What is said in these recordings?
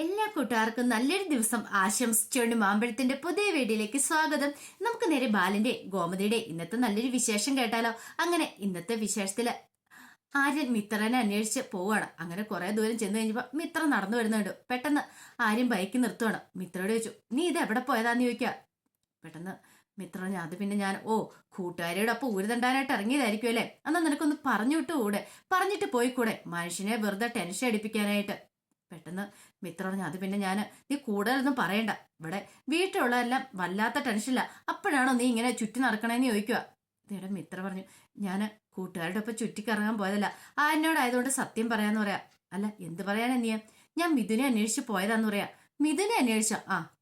എല്ലാ കൂട്ടുകാർക്കും നല്ലൊരു ദിവസം ആശംസിച്ചുകൊണ്ട് മാമ്പഴത്തിന്റെ പുതിയ വീഡിയോയിലേക്ക് സ്വാഗതം. നമുക്ക് നേരെ ബാലന്റെ ഗോമതിയുടെ ഇന്നത്തെ നല്ലൊരു വിശേഷം കേട്ടാലോ. അങ്ങനെ ഇന്നത്തെ വിശേഷത്തില് ആര്യൻ മിത്രനെ അന്വേഷിച്ച് പോവാണ്. അങ്ങനെ കുറെ ദൂരം ചെന്ന് കഴിഞ്ഞപ്പോ മിത്ര നടന്നു വരുന്നുണ്ട്. പെട്ടെന്ന് ആര്യൻ ബൈക്ക് നിർത്തുവാണ്. മിത്രയോട് ചോദിച്ചു, നീ ഇത് എവിടെ പോയതാന്ന് ചോദിക്കുക. പെട്ടെന്ന് മിത്ര പറഞ്ഞു, അത് പിന്നെ ഞാൻ കൂട്ടുകാരിയുടെ ഒപ്പം ഊരുതണ്ടാനായിട്ട് ഇറങ്ങിയതായിരിക്കും അല്ലേ, എന്നാ നിനക്കൊന്ന് പറഞ്ഞു വിട്ടുകൂടെ, പറഞ്ഞിട്ട് പോയിക്കൂടെ, മനുഷ്യനെ വെറുതെ ടെൻഷൻ അടിപ്പിക്കാനായിട്ട്. പെട്ടെന്ന് മിത്ര പറഞ്ഞു, അത് പിന്നെ ഞാൻ നീ കൂടുതലൊന്നും പറയണ്ട, ഇവിടെ വീട്ടിലുള്ളതെല്ലാം വല്ലാത്ത ടെൻഷനില്ല, അപ്പോഴാണോ നീ ഇങ്ങനെ ചുറ്റി നടക്കണേന്ന് ചോദിക്കുക. ഇതിടെ മിത്ര പറഞ്ഞു, ഞാൻ കൂട്ടുകാരുടെ ഒപ്പം ചുറ്റിക്കറങ്ങാൻ പോയതല്ല, എന്നോടായതുകൊണ്ട് സത്യം പറയാന്ന് പറയാ. അല്ല എന്ത് പറയാനാ നീ, ഞാൻ മിഥുനെ അന്വേഷിച്ച് പോയതാന്ന് പറയാ. മിഥുനെ അന്വേഷിച്ച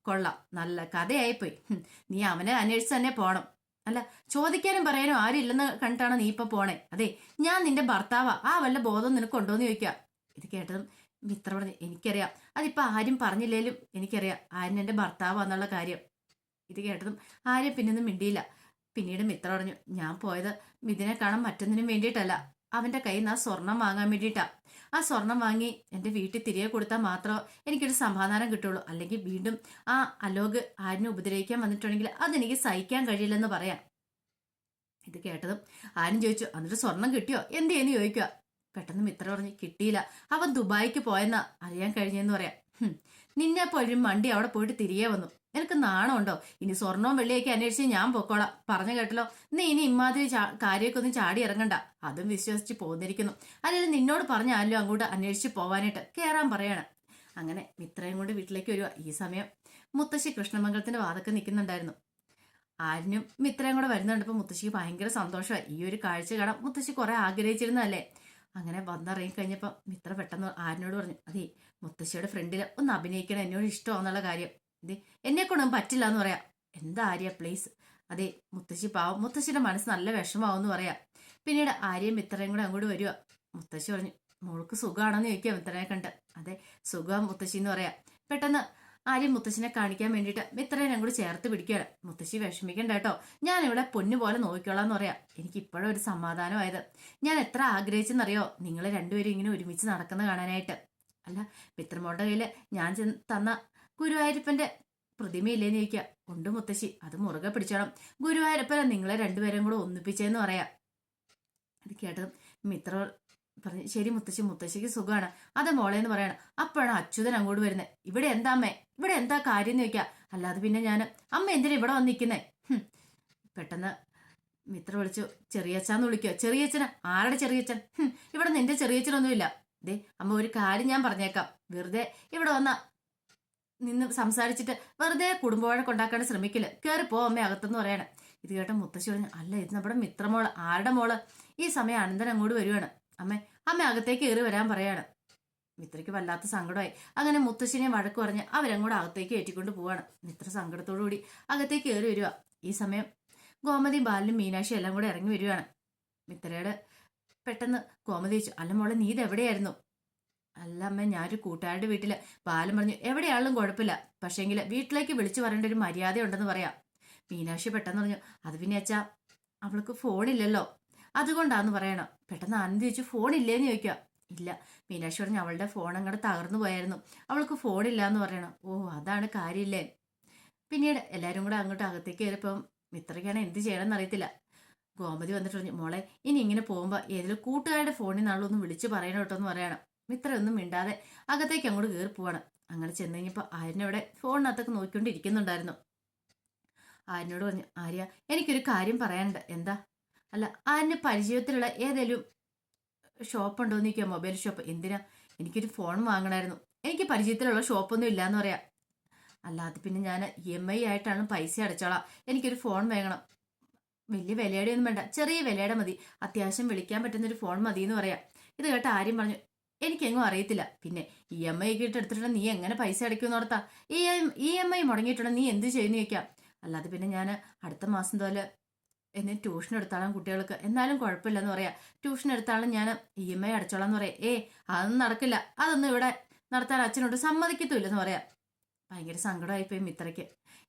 കൊള്ളാം, നല്ല കഥയായിപ്പോയി. നീ അവനെ അന്വേഷിച്ച് തന്നെ പോണം. അല്ല ചോദിക്കാനും പറയാനും ആരും ഇല്ലെന്ന് കണ്ടിട്ടാണോ നീ ഇപ്പൊ പോണേ? അതെ, ഞാൻ നിന്റെ ഭർത്താവാ, വല്ല ബോധം നിനക്ക് ഉണ്ടോന്ന് ചോദിക്കുക. ഇത് കേട്ടതും മിത്ര പറഞ്ഞു, എനിക്കറിയാം, അതിപ്പോ ആരും പറഞ്ഞില്ലേലും എനിക്കറിയാം ആര്യൻ എന്റെ ഭർത്താവാന്നുള്ള കാര്യം. ഇത് കേട്ടതും ആര്യം പിന്നൊന്നും മിണ്ടിയില്ല. പിന്നീട് മിത്ര പറഞ്ഞു, ഞാൻ പോയത് മിഥുനെ കാണാൻ മറ്റൊന്നിനും വേണ്ടിയിട്ടല്ല, അവന്റെ കയ്യിൽ നിന്ന് ആ സ്വർണം വാങ്ങാൻ വേണ്ടിയിട്ടാ. ആ സ്വർണം വാങ്ങി എന്റെ വീട്ടിൽ തിരികെ കൊടുത്താൽ മാത്രമേ എനിക്കൊരു സമാധാനം കിട്ടുള്ളൂ. അല്ലെങ്കിൽ വീണ്ടും ആ അലോക് ആരിനെ ഉപദ്രവിക്കാൻ വന്നിട്ടുണ്ടെങ്കിൽ അതെനിക്ക് സഹിക്കാൻ കഴിയില്ലെന്ന് പറയാം. ഇത് കേട്ടതും ആരും ചോദിച്ചു, എന്നിട്ട് സ്വർണം കിട്ടിയോ എന്ത് ചെയ്യുന്നു ചോദിക്കുക. പെട്ടെന്ന് മിത്ര പറഞ്ഞു, കിട്ടിയില്ല, അവൻ ദുബായിക്ക് പോയെന്നാ അറിയാൻ കഴിഞ്ഞെന്ന് പറയാം. നിന്നെ പോലും വണ്ടി അവിടെ പോയിട്ട് തിരികെ വന്നു, നിനക്ക് നാണമുണ്ടോ? ഇനി സ്വർണവും വെള്ളിയൊക്കെ അന്വേഷിച്ച് ഞാൻ പൊക്കോളാം, പറഞ്ഞു കേട്ടല്ലോ. നീ ഇനി ഇമാതിരി കാര്യമൊക്കെ ഒന്നും ചാടി ഇറങ്ങണ്ട, അതും വിശ്വസിച്ച് പോന്നിരിക്കുന്നു. അല്ലെങ്കിൽ നിന്നോട് പറഞ്ഞാലോ അങ്ങോട്ട് അന്വേഷിച്ച് പോവാനായിട്ട് കയറാൻ പറയാണ്. അങ്ങനെ മിത്രയും കൊണ്ട് വീട്ടിലേക്ക് വരുക. ഈ സമയം മുത്തശ്ശി കൃഷ്ണമംഗലത്തിന്റെ വാതൊക്കെ നിൽക്കുന്നുണ്ടായിരുന്നു. ആരിനും മിത്രയും കൂടെ വരുന്നുണ്ട്. ഇപ്പൊ മുത്തശ്ശിക്ക് ഭയങ്കര സന്തോഷമായി. ഈ ഒരു കാഴ്ച കാണാൻ മുത്തശ്ശി കുറെ ആഗ്രഹിച്ചിരുന്നതല്ലേ. അങ്ങനെ വന്നിറങ്ങി കഴിഞ്ഞപ്പോൾ മിത്ര പെട്ടെന്ന് ആരിനോട് പറഞ്ഞു, അതെ മുത്തശ്ശിയുടെ ഫ്രണ്ടിൽ ഒന്ന് അഭിനയിക്കണം, എന്നോട് ഇഷ്ടമാണെന്നുള്ള കാര്യം. അതെ എന്നെ കൊണ്ടൊന്നും പറ്റില്ല എന്ന് പറയാം. എന്താ ആര്യ പ്ലീസ്. അതെ മുത്തശ്ശി പാവം, മുത്തശ്ശിയുടെ മനസ്സ് നല്ല വിഷമാവെന്ന് പറയാം. പിന്നീട് ആര്യയും മിത്രയും കൂടെ അങ്ങോട്ട് വരിക. മുത്തശ്ശി പറഞ്ഞു, മോൾക്ക് സുഖമാണെന്ന് ചോദിക്കുക മിത്രനെ കണ്ട്. അതെ സുഖം മുത്തശ്ശി എന്ന് പറയാം. പെട്ടെന്ന് ആര്യം മുത്തശ്ശിനെ കാണിക്കാൻ വേണ്ടിയിട്ട് മിത്രനെ അങ്ങോട്ട് ചേർത്ത് പിടിക്കുകയാണ്. മുത്തശ്ശി വിഷമിക്കണ്ട കേട്ടോ, ഞാൻ ഇവിടെ പൊന്നു പോലെ നോക്കിക്കോളാം എന്ന് പറയാം. എനിക്ക് ഇപ്പോഴും ഒരു സമാധാനമായത്. ഞാൻ എത്ര ആഗ്രഹിച്ചെന്നറിയോ നിങ്ങൾ രണ്ടുപേരും ഇങ്ങനെ ഒരുമിച്ച് നടക്കുന്ന കാണാനായിട്ട്. അല്ല മിത്രമോളുടെ കയ്യില് ഞാൻ തന്ന ഗുരുവായൂരപ്പന്റെ പ്രതിമയില്ലേന്ന് ചോദിക്കുക. ഉണ്ട് മുത്തശ്ശി, അത് മുറുകെ പിടിച്ചോണം, ഗുരുവായൂരപ്പനെ നിങ്ങളെ രണ്ടുപേരും കൂടെ ഒന്നിപ്പിച്ചെന്ന് പറയാം. അത് കേട്ടതും മിത്ര പറഞ്ഞു, ശരി മുത്തശ്ശി, മുത്തശ്ശിക്ക് സുഖമാണ്, അത് മോളേന്ന് പറയണം. അപ്പോഴാണ് അച്യുതൻ അങ്ങോട്ട് വരുന്നത്. ഇവിടെ എന്താ അമ്മേ, ഇവിടെ എന്താ കാര്യം എന്ന് ചോദിക്കുക. അല്ലാതെ പിന്നെ ഞാൻ അമ്മ എന്തിനാ ഇവിടെ വന്നിരിക്കുന്നേ? പെട്ടെന്ന് മിത്ര വിളിച്ചു, ചെറിയച്ഛന്ന് വിളിക്കുക. ചെറിയച്ഛന്? ആരുടെ ചെറിയച്ഛൻ? ഇവിടെ നിന്റെ ചെറിയച്ഛനൊന്നുമില്ല. ദേ അമ്മ ഒരു കാര്യം ഞാൻ പറഞ്ഞേക്കാം, വെറുതെ ഇവിടെ വന്ന നിന്ന് സംസാരിച്ചിട്ട് വെറുതെ കുടുംബവഴക്ക് ഉണ്ടാക്കാൻ ശ്രമിക്കില്ല, കയറിപ്പോ അമ്മ അകത്തെന്ന് പറയാണ്. ഇത് കേട്ട മുത്തശ്ശി പറഞ്ഞു, അല്ല ഇത് നമ്മുടെ മിത്രമോള്. ആരുടെ മോള്? ഈ സമയം അനന്തൻ അങ്ങോട്ട് വരുവാണ്. അമ്മ അകത്തേക്ക് കയറി വരാൻ പറയാണ്. മിത്രയ്ക്ക് വല്ലാത്ത സങ്കടമായി. അങ്ങനെ മുത്തശ്ശിനെ വഴക്ക് പറഞ്ഞ് അവരങ്ങോട്ട് അകത്തേക്ക് ഏറ്റിക്കൊണ്ട് പോവാണ്. മിത്ര സങ്കടത്തോടു കൂടി അകത്തേക്ക് കയറി വരിക. ഈ സമയം ഗോമതിയും ബാലനും മീനാക്ഷിയും എല്ലാം കൂടെ ഇറങ്ങി വരികയാണ്. മിത്രയുടെ പെട്ടെന്ന് ഗോമതി ചോദിച്ചു, അല്ല മോളെ നീ ഇത് എവിടെയായിരുന്നു? അല്ല അമ്മ, ഞാനൊരു കൂട്ടുകാരുടെ വീട്ടില്. ബാലൻ പറഞ്ഞു, എവിടെയാളും കുഴപ്പമില്ല, പക്ഷേങ്കിൽ വീട്ടിലേക്ക് വിളിച്ചു പറയേണ്ട ഒരു മര്യാദ ഉണ്ടെന്ന് പറയാം. മീനാക്ഷി പെട്ടെന്ന് പറഞ്ഞു, അത് പിന്നെ അച്ഛാ അവൾക്ക് ഫോണില്ലല്ലോ, അതുകൊണ്ടാന്ന് പറയണം. പെട്ടെന്ന് ആനന്ദി ചോദിച്ചു, ഫോണില്ലേന്ന് ചോദിക്കുക. ഇല്ല. മീനാക്ഷി പറഞ്ഞു, അവളുടെ ഫോൺ അങ്ങോട്ട് തകർന്നു പോയായിരുന്നു, അവൾക്ക് ഫോണില്ല എന്ന് പറയണം. ഓ അതാണ് കാര്യമില്ലേ. പിന്നീട് എല്ലാവരും കൂടെ അങ്ങോട്ട് അകത്തേക്ക് കയറിയപ്പം മിത്രയ്ക്കാണ് എന്ത് ചെയ്യണമെന്ന് അറിയത്തില്ല. ഗോമതി വന്നിട്ട് പറഞ്ഞു, മോളെ ഇനി ഇങ്ങനെ പോകുമ്പോൾ ഏതെങ്കിലും കൂട്ടുകാരുടെ ഫോണിൽ നിന്നാണല്ലോ ഒന്ന് വിളിച്ചു പറയണം കേട്ടോ എന്ന് പറയണം. മിത്ര ഒന്നും മിണ്ടാതെ അകത്തേക്ക് അങ്ങോട്ട് കയറി പോവാണ്. അങ്ങനെ ചെന്ന് കഴിഞ്ഞപ്പോൾ ആര്യനവിടെ ഫോണിനകത്തൊക്കെ നോക്കിക്കൊണ്ടിരിക്കുന്നുണ്ടായിരുന്നു. ആര്യനോട് പറഞ്ഞു, ആര്യ എനിക്കൊരു കാര്യം പറയാനുണ്ട്. എന്താ? അല്ല ആര്യന്റെ പരിചയത്തിലുള്ള ഏതെങ്കിലും ഷോപ്പ് ഉണ്ടോ എന്ന് ചോദിക്കുക. Mobile shop. എന്തിനാ? എനിക്കൊരു ഫോൺ വാങ്ങണമായിരുന്നു, എനിക്ക് പരിചയത്തിലുള്ള ഷോപ്പൊന്നും ഇല്ലാന്ന് പറയാം. അല്ലാതെ പിന്നെ ഞാൻ EMI ആയിട്ടാണ് പൈസ അടച്ചോളാം, എനിക്കൊരു ഫോൺ വേണം. വലിയ വിലയുടെ ഒന്നും വേണ്ട, ചെറിയ വിലയുടെ മതി, അത്യാവശ്യം വിളിക്കാൻ പറ്റുന്നൊരു ഫോൺ മതി എന്ന് പറയാം. ഇത് കേട്ട ആര്യം പറഞ്ഞു, എനിക്കെങ്ങും അറിയത്തില്ല, പിന്നെ EMI ഒക്കെ ഇട്ട് എടുത്തിട്ടുണ്ടെങ്കിൽ നീ എങ്ങനെ പൈസ അടയ്ക്കുമെന്ന് ഓർത്താ? EMI മുടങ്ങിയിട്ടുണ്ടെങ്കിൽ നീ എന്ത് ചെയ്യുന്നു ചോദിക്കാം. അല്ലാതെ പിന്നെ ഞാൻ അടുത്ത മാസം പോലെ എന്നെ ട്യൂഷൻ എടുത്താളും കുട്ടികൾക്ക്, എന്നാലും കുഴപ്പമില്ലെന്ന് പറയാം. ട്യൂഷൻ എടുത്താളും ഞാൻ EMI അടച്ചോളാം എന്ന് പറയാം. അതൊന്നും നടക്കില്ല, അതൊന്നും ഇവിടെ നടത്താൻ അച്ഛനോട് സമ്മതിക്കത്തുമില്ലെന്ന് പറയാം. ഭയങ്കര സങ്കടമായിപ്പോയി മിത്രയ്ക്ക്.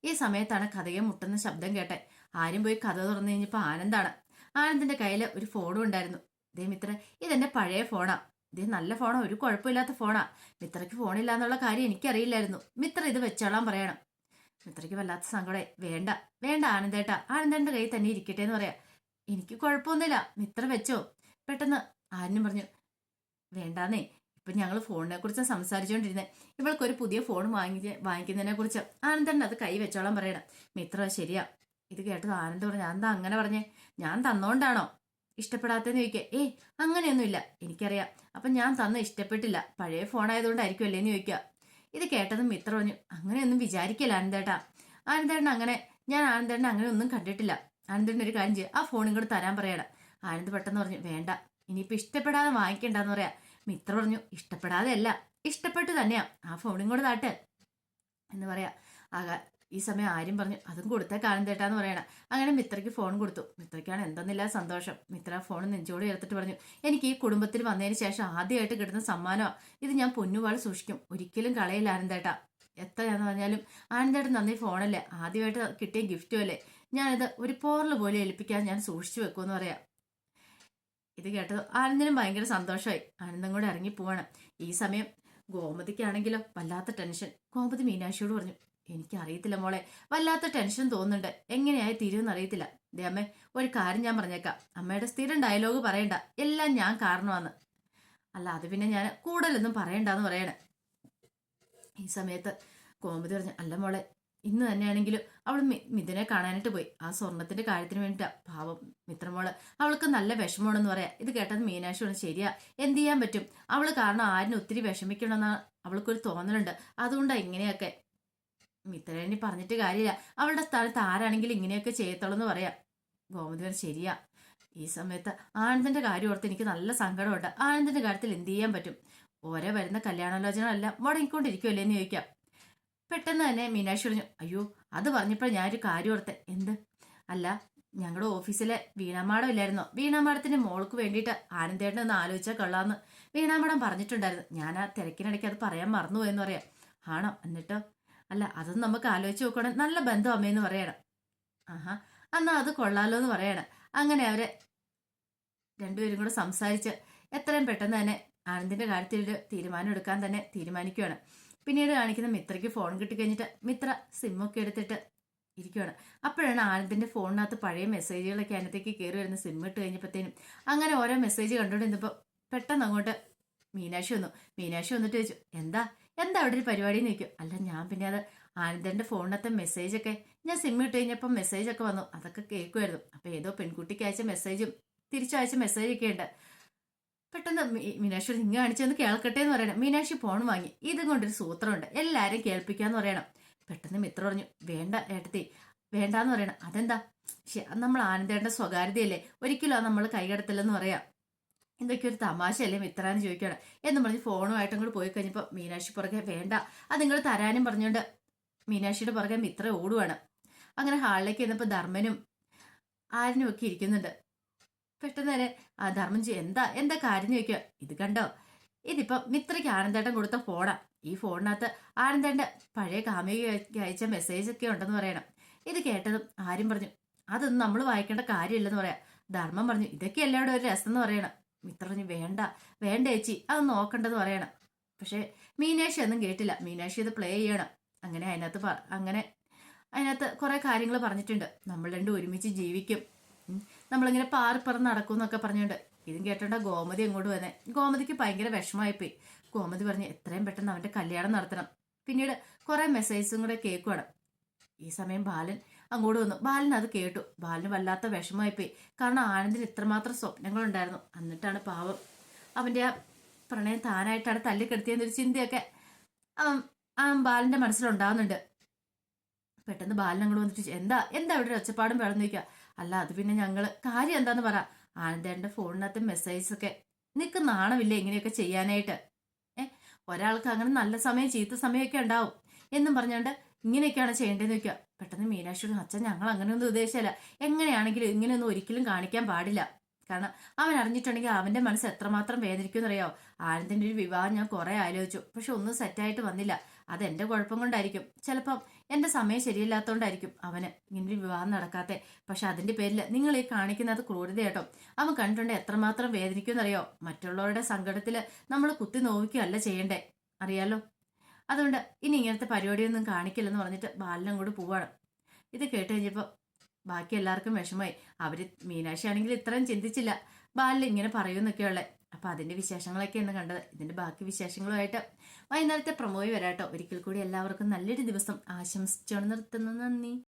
ഈ സമയത്താണ് കഥയെ മുട്ടുന്ന ശബ്ദം കേട്ടെ. ആരും പോയി കഥ തുറന്നു കഴിഞ്ഞപ്പോൾ ആനന്ദാണ്. ആനന്ദിന്റെ കയ്യിൽ ഒരു ഫോണും ഉണ്ടായിരുന്നു. ദേ മിത്ര, ഇതെന്റെ പഴയ ഫോണാ, ഇത് നല്ല ഫോണാ, ഒരു കുഴപ്പമില്ലാത്ത ഫോണാ. മിത്രയ്ക്ക് ഫോണില്ല എന്നുള്ള കാര്യം എനിക്കറിയില്ലായിരുന്നു. മിത്ര ഇത് വെച്ചോളാൻ പറയണം. മിത്രയ്ക്ക് വല്ലാത്ത സങ്കടം. വേണ്ട വേണ്ട ആനന്ദേട്ടാ, ആനന്ദേട്ടൻ്റെ കയ്യിൽ തന്നെ ഇരിക്കട്ടെ എന്ന് പറയാം. എനിക്ക് കുഴപ്പമൊന്നുമില്ല, മിത്ര വെച്ചോ. പെട്ടെന്ന് ആര്യനും പറഞ്ഞു, വേണ്ടാന്നേ, ഇപ്പൊ ഞങ്ങൾ ഫോണിനെ കുറിച്ച് സംസാരിച്ചുകൊണ്ടിരുന്നത്. ഇവൾക്കൊരു പുതിയ ഫോൺ വാങ്ങിക്കുന്നതിനെ കുറിച്ച്. ആനന്ദൻ അത് കൈ വെച്ചോളാൻ പറയണം. മിത്ര ശരിയാ. ഇത് കേട്ടത് ആനന്ദ് പറഞ്ഞു, എന്താ അങ്ങനെ പറഞ്ഞേ? ഞാൻ തന്നോണ്ടാണോ ഇഷ്ടപ്പെടാത്തെന്ന് ചോദിക്കുക. അങ്ങനെയൊന്നുമില്ല, എനിക്കറിയാം. അപ്പൊ ഞാൻ തന്ന ഇഷ്ടപ്പെട്ടില്ല, പഴയ ഫോൺ ആയതുകൊണ്ടായിരിക്കും അല്ലേന്ന് ചോദിക്കുക. ഇത് കേട്ടതും മിത്ര പറഞ്ഞു, അങ്ങനെയൊന്നും വിചാരിക്കില്ല ആനന്ദേട്ടാ. ആനന്ദേട്ടൻ അങ്ങനെ, ഞാൻ ആനന്ദേട്ടനെ അങ്ങനെ ഒന്നും കണ്ടിട്ടില്ല. ആനന്ദേട്ടൻ ഒരു കാര്യം ചെയ്യുക, ആ ഫോണും കൂടെ തരാൻ പറയണം. ആനന്ദ് പെട്ടെന്ന് പറഞ്ഞു, വേണ്ട, ഇനിയിപ്പോ ഇഷ്ടപ്പെടാതെ വാങ്ങിക്കണ്ടെന്ന് പറയാ. മിത്ര പറഞ്ഞു, ഇഷ്ടപ്പെടാതെ അല്ല, ഇഷ്ടപ്പെട്ടു തന്നെയാ, ആ ഫോണും കൂടെ താട്ട് എന്ന് പറയാ. ഈ സമയം ആര്യം പറഞ്ഞു, അതും കൊടുത്തേ ആനന്ദേട്ടാന്ന് പറയണം. അങ്ങനെ മിത്രയ്ക്ക് ഫോൺ കൊടുത്തു. മിത്രയ്ക്കാണ് എന്തെന്നില്ല സന്തോഷം. മിത്ര ഫോൺ നെഞ്ചോട് ചേർത്തിട്ട് പറഞ്ഞു, എനിക്ക് ഈ കുടുംബത്തിൽ വന്നതിന് ശേഷം ആദ്യമായിട്ട് കിട്ടുന്ന സമ്മാനമാണ് ഇത്. ഞാൻ പൊന്നുപാൾ സൂക്ഷിക്കും, ഒരിക്കലും കളയില്ല ആനന്ദേട്ടാ. എത്രയാന്ന് പറഞ്ഞാലും ആനന്ദേട്ടൻ നന്ദി ഫോണല്ലേ, ആദ്യമായിട്ട് കിട്ടിയ ഗിഫ്റ്റും അല്ലേ, ഞാനിത് ഒരു പോറൽ പോലെ ഏൽപ്പിക്കാൻ ഞാൻ സൂക്ഷിച്ചു വെക്കുമെന്ന് പറയാം. ഇത് കേട്ടത് ആനന്ദിനും ഭയങ്കര സന്തോഷമായി. ആനന്ദം കൂടെ ഇറങ്ങി പോവാണ്. ഈ സമയം ഗോമതിക്കാണെങ്കിലോ വല്ലാത്ത ടെൻഷൻ. ഗോമതി മീനാക്ഷിയോട് പറഞ്ഞു, എനിക്കറിയത്തില്ല മോളെ, വല്ലാത്ത ടെൻഷൻ തോന്നുന്നുണ്ട്, എങ്ങനെയായി തീരുമെന്ന് അറിയത്തില്ല. ദേ അമ്മേ, ഒരു കാര്യം ഞാൻ പറഞ്ഞേക്കാം, അമ്മയുടെ സ്ഥിരം ഡയലോഗ് പറയണ്ട, എല്ലാം ഞാൻ കാരണമാണ്. അല്ല അത് പിന്നെ ഞാൻ കൂടുതലൊന്നും പറയണ്ടെന്ന് പറയണേ. ഈ സമയത്ത് ഗോമതി പറഞ്ഞു, അല്ല മോളെ, ഇന്ന് തന്നെയാണെങ്കിലും അവൾ മിഥുനെ കാണാനായിട്ട് പോയി, ആ സ്വർണത്തിന്റെ കാര്യത്തിന് വേണ്ടിയിട്ടാ. പാവം മിത്രമോള്, അവൾക്ക് നല്ല വിഷമമാണെന്ന് പറയാം. ഇത് കേട്ടത് മീനാക്ഷി പറഞ്ഞു, ശരിയാ, എന്ത് ചെയ്യാൻ പറ്റും, അവള് കാരണം ആരിനും ഒത്തിരി വിഷമിക്കണമെന്നാണ് അവൾക്കൊരു തോന്നലുണ്ട്, അതുകൊണ്ടാണ് ഇങ്ങനെയൊക്കെ. മിത്രേനെ പറഞ്ഞിട്ട് കാര്യമില്ല, അവളുടെ സ്ഥാനത്ത് ആരാണെങ്കിലും ഇങ്ങനെയൊക്കെ ചെയ്യത്തുള്ളൂ എന്ന് പറയാം. ഗോമതി പറഞ്ഞു, ശരിയാ. ഈ സമയത്ത് ആനന്ദിന്റെ കാര്യം ഓർത്ത് എനിക്ക് നല്ല സങ്കടമുണ്ട്. ആനന്ദിന്റെ കാര്യത്തിൽ എന്ത് ചെയ്യാൻ പറ്റും, ഓരോ വരുന്ന കല്യാണാലോചനകളെല്ലാം മുടങ്ങിക്കൊണ്ടിരിക്കുമല്ലേ എന്ന് ചോദിക്കാം. പെട്ടെന്ന് തന്നെ മീനാക്ഷി പറഞ്ഞു, അയ്യോ അത് പറഞ്ഞപ്പോൾ ഞാനൊരു കാര്യം ഓർത്തെ. എന്ത്? അല്ല, ഞങ്ങളുടെ ഓഫീസിലെ വീണാമാടം ഇല്ലായിരുന്നോ, വീണാമാടത്തിന്റെ മോൾക്ക് വേണ്ടിയിട്ട് ആനന്ദേട്ടനെ ഒന്ന് ആലോചിച്ചാൽ കൊള്ളാന്ന് വീണാമാടം പറഞ്ഞിട്ടുണ്ടായിരുന്നു. ഞാൻ ആ തിരക്കിനിടയ്ക്ക് അത് പറയാൻ മറന്നുപോയെന്ന് പറയാം. ആണോ? എന്നിട്ടോ? അല്ല, അതൊന്നും നമുക്ക് ആലോചിച്ച് നോക്കണം, നല്ല ബന്ധം അമ്മയെന്ന് പറയണം. ആഹാ, എന്നാ അത് കൊള്ളാലോ എന്ന് പറയണം. അങ്ങനെ അവരെ രണ്ടുപേരും കൂടെ സംസാരിച്ച് എത്രയും പെട്ടെന്ന് തന്നെ ആനന്ദിന്റെ കാര്യത്തിൽ ഒരു തീരുമാനം എടുക്കാൻ തന്നെ തീരുമാനിക്കുകയാണ്. പിന്നീട് കാണിക്കുന്ന മിത്രയ്ക്ക് ഫോൺ കിട്ടിക്കഴിഞ്ഞിട്ട് മിത്ര സിമ്മൊക്കെ എടുത്തിട്ട് ഇരിക്കുകയാണ്. അപ്പോഴാണ് ആനന്ദിന്റെ ഫോണിനകത്ത് പഴയ മെസ്സേജുകളൊക്കെ അതിനകത്തേക്ക് കയറി വരുന്ന സിം ഇട്ട് കഴിഞ്ഞപ്പോഴത്തേനും അങ്ങനെ ഓരോ മെസ്സേജ് കണ്ടുകൊണ്ടിരുന്നപ്പോൾ പെട്ടെന്ന് അങ്ങോട്ട് മീനാക്ഷി വന്നിട്ട് ചോദിച്ചു, എന്താ എന്താ അവിടെ ഒരു പരിപാടി എന്ന് ചോദിക്കും. അല്ല, ഞാൻ പിന്നെ അത് ആനന്ദന്റെ ഫോണിനകത്തെ മെസ്സേജൊക്കെ ഞാൻ സിം ഇട്ട് കഴിഞ്ഞപ്പോൾ മെസ്സേജൊക്കെ വന്നു, അതൊക്കെ കേൾക്കുമായിരുന്നു. അപ്പൊ ഏതോ പെൺകുട്ടിക്ക് അയച്ച മെസ്സേജും തിരിച്ചയച്ച മെസ്സേജൊക്കെ ഉണ്ട്. പെട്ടെന്ന് മീനാക്ഷി ഇങ്ങ് കാണിച്ചൊന്ന് കേൾക്കട്ടെ എന്ന് പറയണം. മീനാക്ഷി ഫോൺ വാങ്ങി, ഇതും കൊണ്ടൊരു സൂത്രമുണ്ട്, എല്ലാരും കേൾപ്പിക്കാന്ന് പറയണം. പെട്ടെന്ന് മിത്ര പറഞ്ഞു, വേണ്ട ഏട്ടത്തി, വേണ്ടാന്ന് പറയണം. അതെന്താ? നമ്മൾ ആനന്ദേട്ടന്റെ സ്വകാര്യതയല്ലേ, ഒരിക്കലും നമ്മൾ കൈകടത്തില്ലെന്ന് പറയാം. എന്തൊക്കെ ഒരു തമാശയല്ലേ മിത്രാന്ന് ചോദിക്കണം എന്ന് പറഞ്ഞ് ഫോണുമായിട്ടും കൂടെ പോയി കഴിഞ്ഞപ്പോൾ മീനാക്ഷി പുറകെ വേണ്ട, അത് നിങ്ങൾ തരാനും പറഞ്ഞുകൊണ്ട് മീനാക്ഷിയുടെ പുറകെ മിത്ര ഓടുവാണ്. അങ്ങനെ ഹാളിലേക്ക് ചെന്നപ്പോൾ ധർമ്മനും ആരിനും ഒക്കെ ഇരിക്കുന്നുണ്ട്. പെട്ടെന്ന് തന്നെ ആ ധർമ്മം എന്താ എന്താ കാര്യം ചോദിക്കുക. ഇത് കണ്ടോ, ഇതിപ്പം മിത്രയ്ക്ക് ആനന്ദേട്ടൻ കൊടുത്ത ഫോണാ. ഈ ഫോണിനകത്ത് ആനന്ദേട്ടന്റെ പഴയ കാമുകിക്ക് അയച്ച മെസ്സേജ് ഒക്കെ ഉണ്ടെന്ന് പറയണം. ഇത് കേട്ടതും ആര്യം പറഞ്ഞു, അതൊന്നും നമ്മൾ വായിക്കേണ്ട കാര്യമില്ലെന്ന് പറയാം. ധർമ്മം പറഞ്ഞു, ഇതൊക്കെ എല്ലാവരും ഒരു രസം എന്ന് പറയണം. മിത്ര പറഞ്ഞു, വേണ്ട വേണ്ട ചേച്ചി, അത് നോക്കണ്ടെന്ന് പറയണം. പക്ഷെ മീനാക്ഷി ഒന്നും കേട്ടില്ല. മീനാക്ഷി ഇത് പ്ലേ ചെയ്യണം. അങ്ങനെ അതിനകത്ത് കുറെ കാര്യങ്ങൾ പറഞ്ഞിട്ടുണ്ട്. നമ്മൾ രണ്ടും ഒരുമിച്ച് ജീവിക്കും, നമ്മളിങ്ങനെ പാറിപ്പറന്ന് നടക്കും എന്നൊക്കെ പറഞ്ഞുകൊണ്ട്. ഇതും കേട്ടോണ്ട ഗോമതി അങ്ങോട്ട് വന്നേ. ഗോമതിക്ക് ഭയങ്കര വിഷമമായിപ്പോയി. ഗോമതി പറഞ്ഞ് എത്രയും പെട്ടെന്ന് അവന്റെ കല്യാണം നടത്തണം. പിന്നീട് കുറെ മെസ്സേജും കൂടെ കേൾക്കുവാണ്. ഈ സമയം ബാലൻ അങ്ങോട്ട് വന്നു. ബാലൻ അത് കേട്ടു. ബാലന് വല്ലാത്ത വിഷമമായിപ്പോയി. കാരണം ആനന്ദിന് ഇത്രമാത്രം സ്വപ്നങ്ങളുണ്ടായിരുന്നു. എന്നിട്ടാണ് പാവം അവന്റെ ആ പ്രണയം താനായിട്ടാണ് തല്ലിക്കെടുത്തിയെന്നൊരു ചിന്തയൊക്കെ ബാലന്റെ മനസ്സിലുണ്ടാവുന്നുണ്ട്. പെട്ടെന്ന് ബാലൻ അങ്ങോട്ട് വന്നിട്ട് എന്താ എന്താ ഇവിടെ ഒരു ഒച്ചപ്പാടും വേണം നോക്കുക. അല്ല, അത് പിന്നെ കാര്യം എന്താന്ന് പറ. ആനന്ദേട്ടന്റെ ഫോണിനകത്ത് മെസ്സേജ് ഒക്കെ നിനക്ക് നാണമില്ലേ ഇങ്ങനെയൊക്കെ ചെയ്യാനായിട്ട്? ഒരാൾക്ക് അങ്ങനെ നല്ല സമയം ചീത്ത സമയമൊക്കെ ഉണ്ടാവും എന്നും പറഞ്ഞുകൊണ്ട് ഇങ്ങനെയൊക്കെയാണ് ചെയ്യേണ്ടതെന്ന് വെക്കുക. പെട്ടെന്ന് മീനാക്ഷി, അച്ഛൻ ഞങ്ങൾ അങ്ങനെയൊന്നും ഉദ്ദേശിച്ചല്ല, എങ്ങനെയാണെങ്കിലും ഇങ്ങനെയൊന്നും ഒരിക്കലും കാണിക്കാൻ പാടില്ല. കാരണം അവൻ അറിഞ്ഞിട്ടുണ്ടെങ്കിൽ അവന്റെ മനസ്സ് എത്രമാത്രം വേദനിക്കുമെന്നറിയോ. ആനന്ദിന്റെ ഒരു വിവാഹം ഞാൻ കുറെ ആലോചിച്ചു, പക്ഷെ ഒന്നും സെറ്റായിട്ട് വന്നില്ല. അതെന്റെ കുഴപ്പം കൊണ്ടായിരിക്കും, ചിലപ്പം എന്റെ സമയം ശരിയല്ലാത്തോണ്ടായിരിക്കും അവന് ഇങ്ങനൊരു വിവാഹം നടക്കാത്തെ. പക്ഷെ അതിന്റെ പേരിൽ നിങ്ങൾ ഈ കാണിക്കുന്നത് ക്രൂരത കേട്ടോ. അവൻ കണ്ടിട്ടുണ്ട് എത്രമാത്രം വേദനിക്കുമെന്നറിയോ. മറ്റുള്ളവരുടെ സങ്കടത്തില് നമ്മൾ കുത്തി നോവിക്കുകയല്ല ചെയ്യണ്ടേ, അറിയാലോ. അതുകൊണ്ട് ഇനി ഇങ്ങനത്തെ പരിപാടിയൊന്നും കാണിക്കില്ലെന്ന് പറഞ്ഞിട്ട് ബാലനും കൂടെ പോവാണ്. ഇത് കേട്ട് കഴിഞ്ഞപ്പോ ബാക്കി എല്ലാവർക്കും വിഷമമായി. അവര് മീനാക്ഷി ആണെങ്കിൽ ഇത്രയും ചിന്തിച്ചില്ല ബാലിൽ ഇങ്ങനെ പറയുമെന്നൊക്കെയുള്ളേ. അപ്പൊ അതിന്റെ വിശേഷങ്ങളൊക്കെയാണ് കണ്ടത്. ഇതിന്റെ ബാക്കി വിശേഷങ്ങളുമായിട്ട് വൈകുന്നേരത്തെ പ്രമോയി വരാട്ടോ. ഒരിക്കൽ കൂടി എല്ലാവർക്കും നല്ലൊരു ദിവസം ആശംസിച്ചോണ്ട് നിർത്തുന്നു. നന്ദി.